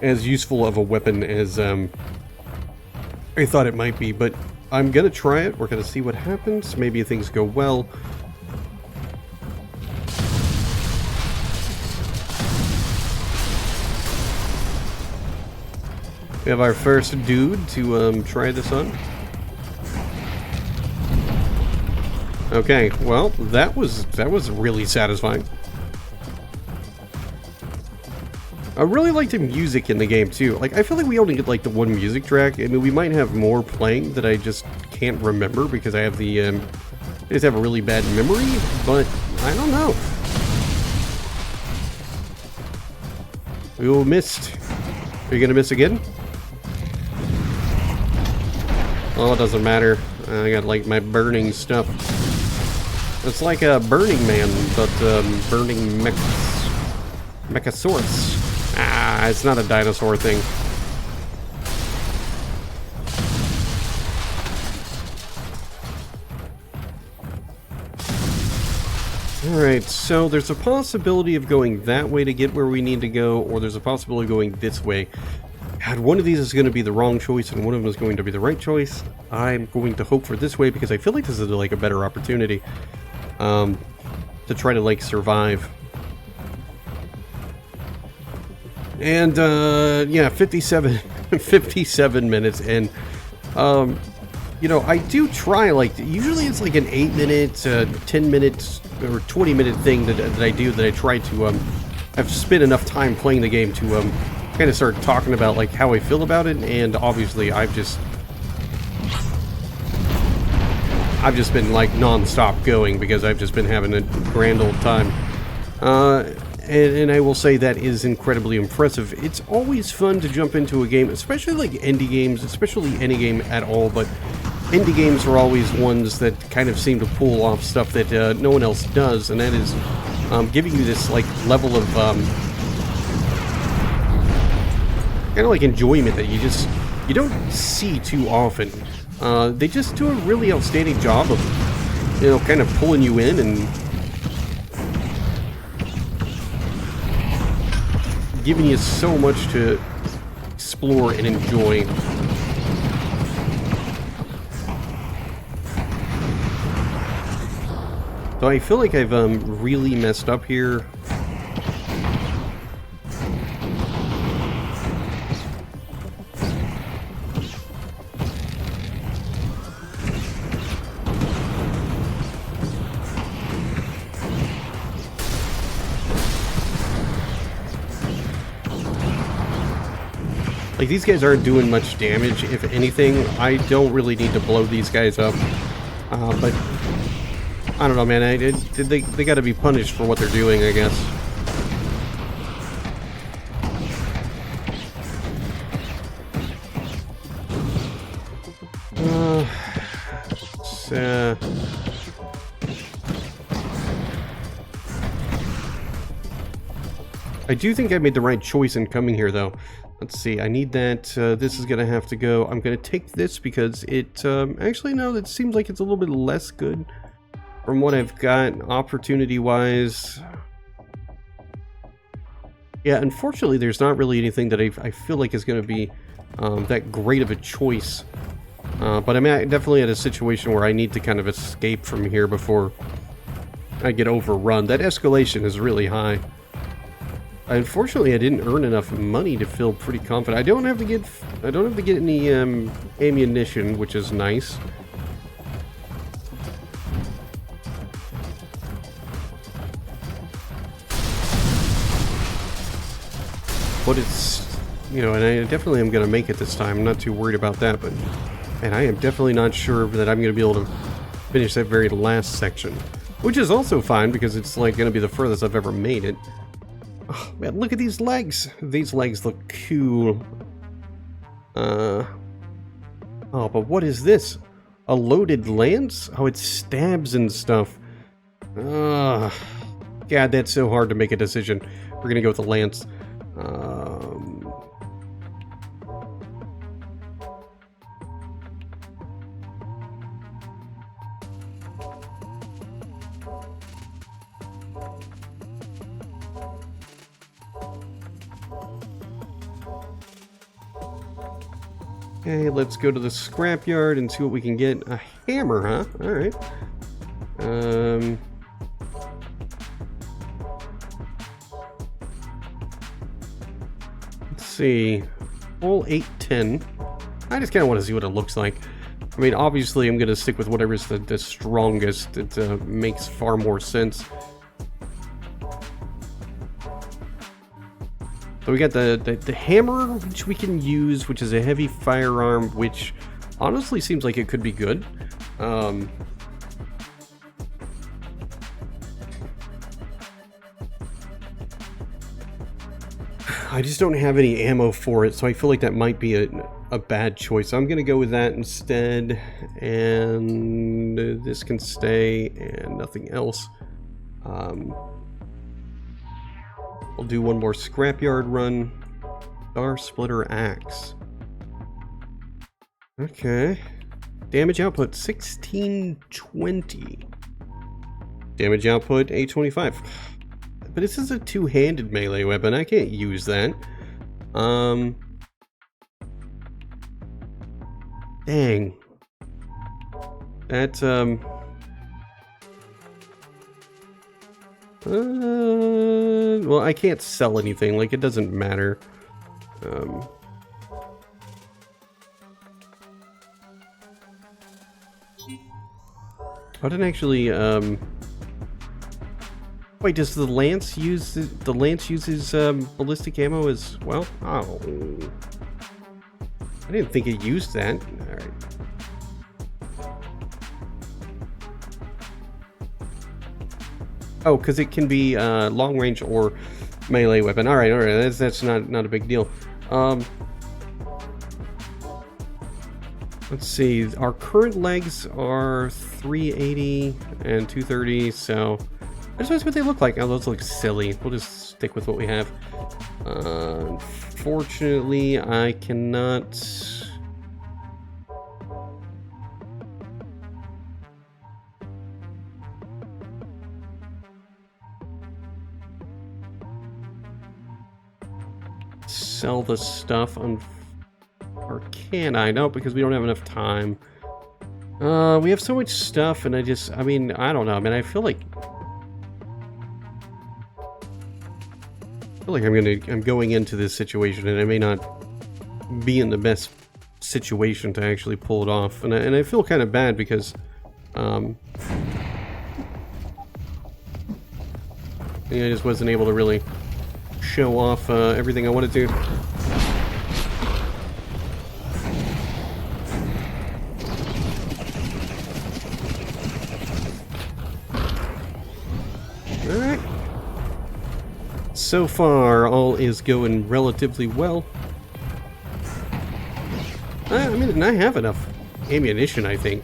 as useful of a weapon as I thought it might be, but I'm gonna try it. We're gonna see what happens. Maybe things go well. We have our first dude to try this on. Okay, well, that was really satisfying. I really like the music in the game too. Like, I feel like we only get like the one music track. I mean, we might have more playing that I just can't remember because I have the I just have a really bad memory, but I don't know. We missed. Are you gonna miss again? Oh, it doesn't matter. I got like my burning stuff. It's like a Burning Man, but burning Mechasaurus. Ah, it's not a dinosaur thing. Alright, so there's a possibility of going that way to get where we need to go, or there's a possibility of going this way. God, one of these is going to be the wrong choice, and one of them is going to be the right choice. I'm going to hope for this way, because I feel like this is like a better opportunity to try to like survive. And yeah, 57 minutes, and you know, I do try, like, usually it's like an 8-minute 10 minutes or 20-minute thing that I do, that I try to I've spent enough time playing the game to kind of start talking about like how I feel about it. And obviously I've just been like non-stop going because I've just been having a grand old time. And I will say that is incredibly impressive. It's always fun to jump into a game, especially like indie games, especially any game at all, but indie games are always ones that kind of seem to pull off stuff that no one else does, and that is giving you this like level of kind of like enjoyment that you don't see too often. They just do a really outstanding job of, you know, kind of pulling you in and giving you so much to explore and enjoy. So I feel like I've really messed up here. Like, these guys aren't doing much damage. If anything, I don't really need to blow these guys up. But I don't know, man. They gotta be punished for what they're doing, I guess. I do think I made the right choice in coming here, though. Let's see, I need that. This is going to have to go. I'm going to take this because it... actually, no, it seems like it's a little bit less good from what I've got opportunity-wise. Yeah, unfortunately, there's not really anything that I feel like is going to be that great of a choice. But I'm definitely at a situation where I need to kind of escape from here before I get overrun. That escalation is really high. Unfortunately, I didn't earn enough money to feel pretty confident. I don't have to get any ammunition, which is nice. But it's, you know, and I definitely am going to make it this time. I'm not too worried about that, but and I am definitely not sure that I'm going to be able to finish that very last section, which is also fine because it's like going to be the furthest I've ever made it. Oh, man, look at these legs. These legs look cool. Oh, but what is this? A loaded lance? Oh, it stabs and stuff. God, that's so hard to make a decision. We're gonna go with the lance. Okay, let's go to the scrapyard and see what we can get. A hammer, huh? Alright. Let's see. Hole 810. I just kind of want to see what it looks like. I mean, obviously, I'm going to stick with whatever's the strongest. It makes far more sense. So we got the hammer, which we can use, which is a heavy firearm, which honestly seems like it could be good. I just don't have any ammo for it, so I feel like that might be a bad choice. So I'm going to go with that instead, and this can stay, and nothing else. I'll do one more scrapyard run. Star Splitter Axe. Okay. Damage output 1620. Damage output 825. But this is a two-handed melee weapon. I can't use that. Dang. That's well, I can't sell anything, like it doesn't matter. I didn't actually, wait, does the lance use, the lance uses, ballistic ammo as well? Oh. I didn't think it used that. Alright. Oh, because it can be long range or melee weapon. All right, that's not a big deal. Let's see. Our current legs are 380 and 230. So I just want to see what they look like. Oh, those look silly. We'll just stick with what we have. Unfortunately, I cannot. Sell the stuff on, or can I? No, because we don't have enough time. We have so much stuff, and I mean, I don't know. I mean, I feel like I'm going into this situation, and I may not be in the best situation to actually pull it off, and I feel kind of bad because, I just wasn't able to really show off everything I wanted to. Alright. So far, all is going relatively well. I mean, and I have enough ammunition, I think.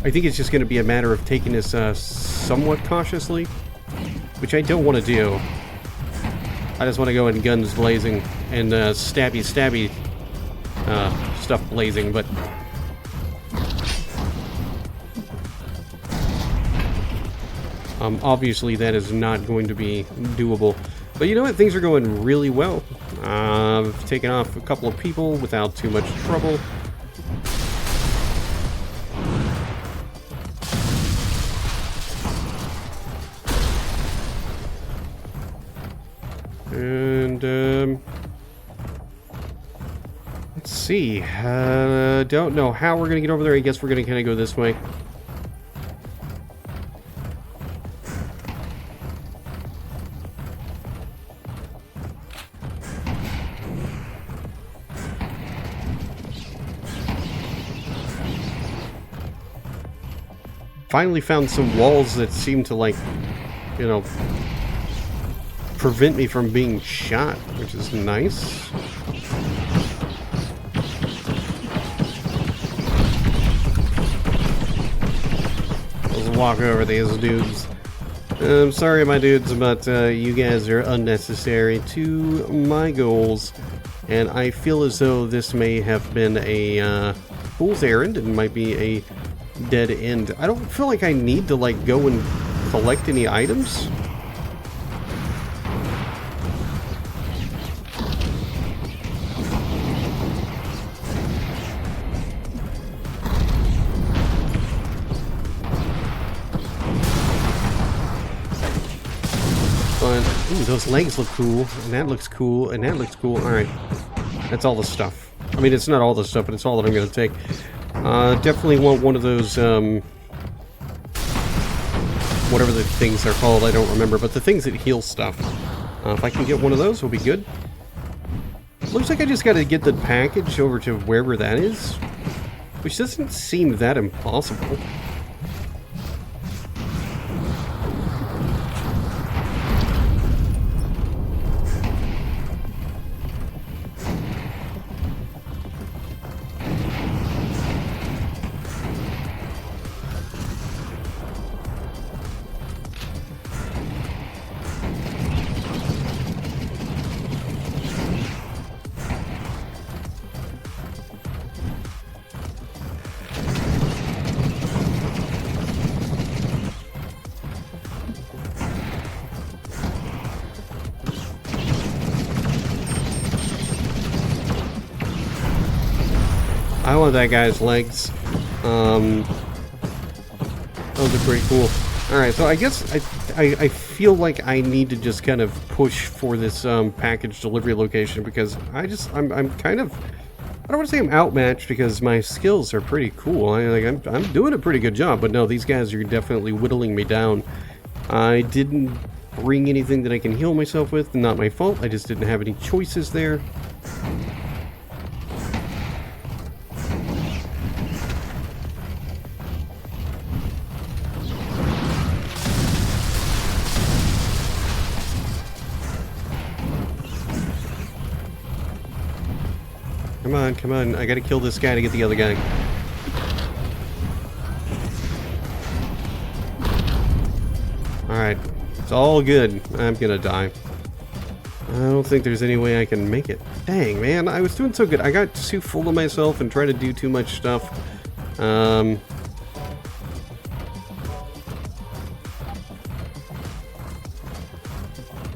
I think it's just going to be a matter of taking this somewhat cautiously, which I don't want to do. I just want to go in guns blazing and stabby stuff blazing, but obviously that is not going to be doable. But you know what? Things are going really well. I've taken off a couple of people without too much trouble. And let's see. Don't know how we're gonna get over there. I guess we're gonna kind of go this way. Finally found some walls that seem to, like, you know, prevent me from being shot, which is nice. Let's walk over these dudes. I'm sorry, my dudes, but you guys are unnecessary to my goals, and I feel as though this may have been a fool's errand and might be a dead end. I don't feel like I need to, like, go and collect any items. But, ooh, those legs look cool, and that looks cool, and that looks cool. Alright. That's all the stuff. I mean, it's not all the stuff, but it's all that I'm going to take. Definitely want one of those, whatever the things are called, I don't remember, but the things that heal stuff. If I can get one of those, will be good. Looks like I just gotta get the package over to wherever that is, which doesn't seem that impossible. I want that guy's legs. Those are pretty cool. Alright, so I guess I feel like I need to just kind of push for this package delivery location, because I'm kind of, I don't want to say I'm outmatched, because my skills are pretty cool. I'm doing a pretty good job, but no, these guys are definitely whittling me down. I didn't bring anything that I can heal myself with, not my fault. I just didn't have any choices there. Come on, come on. I gotta kill this guy to get the other guy. Alright. It's all good. I'm gonna die. I don't think there's any way I can make it. Dang, man. I was doing so good. I got too full of myself and tried to do too much stuff.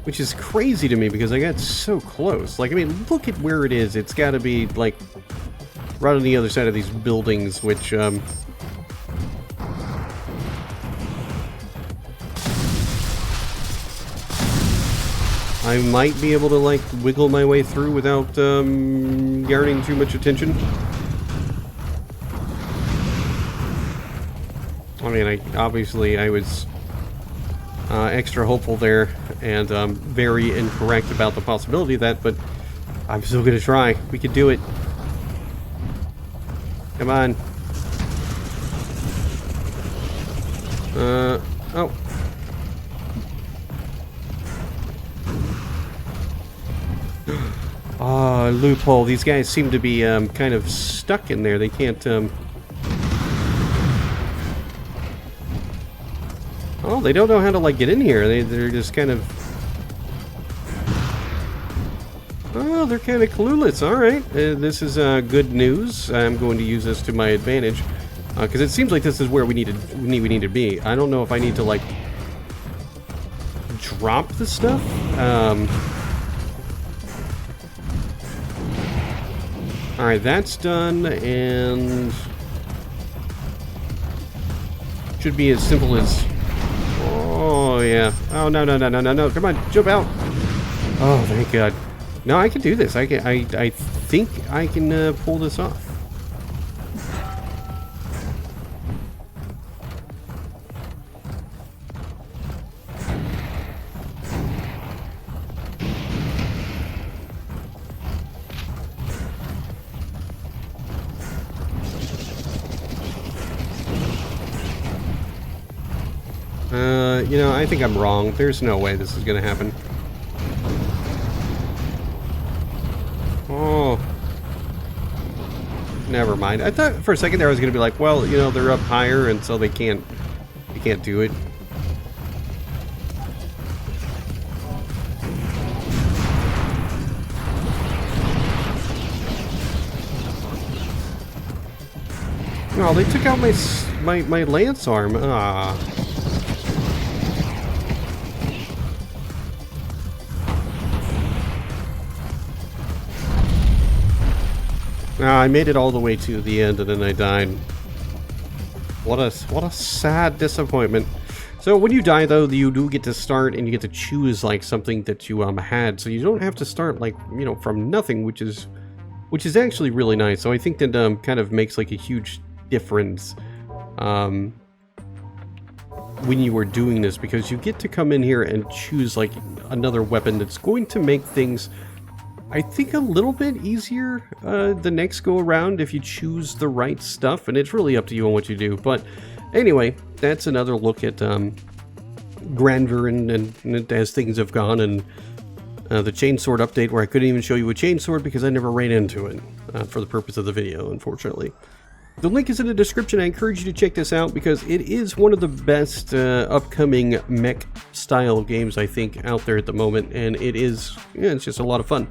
Which is crazy to me, because I got so close. Like, I mean, look at where it is. It's got to be, like, right on the other side of these buildings, which, I might be able to, like, wiggle my way through without, garnering too much attention. I mean, obviously I was extra hopeful there, and very incorrect about the possibility of that, but I'm still gonna try. We can do it. Come on. Oh. Ah, loophole. These guys seem to be kind of stuck in there. They can't Oh, they don't know how to, like, get in here. They're just kind of... Oh, they're kind of clueless. All right. This is good news. I'm going to use this to my advantage. Because it seems like this is where we need to be. I don't know if I need to, like, drop the stuff. All right, that's done, and should be as simple as. Oh yeah. Oh no! Come on, jump out. Oh, thank God. No, I can do this. I think I can pull this off. You know, I think I'm wrong. There's no way this is gonna happen. Oh. Never mind. I thought for a second there I was gonna be like, well, you know, they're up higher and so they can't do it. Oh, they took out my lance arm. Ah. I made it all the way to the end and then I died. What a sad disappointment. So when you die though, you do get to start and you get to choose like something that you had. So you don't have to start like, you know, from nothing, which is actually really nice. So I think that kind of makes like a huge difference when you are doing this, because you get to come in here and choose like another weapon that's going to make things, I think, a little bit easier the next go around if you choose the right stuff, and it's really up to you on what you do. But anyway, that's another look at Granvir and as things have gone, and the Chainsword update, where I couldn't even show you a Chainsword because I never ran into it for the purpose of the video, unfortunately. The link is in the description. I encourage you to check this out because it is one of the best upcoming mech style games I think out there at the moment, and it is, yeah, it's just a lot of fun.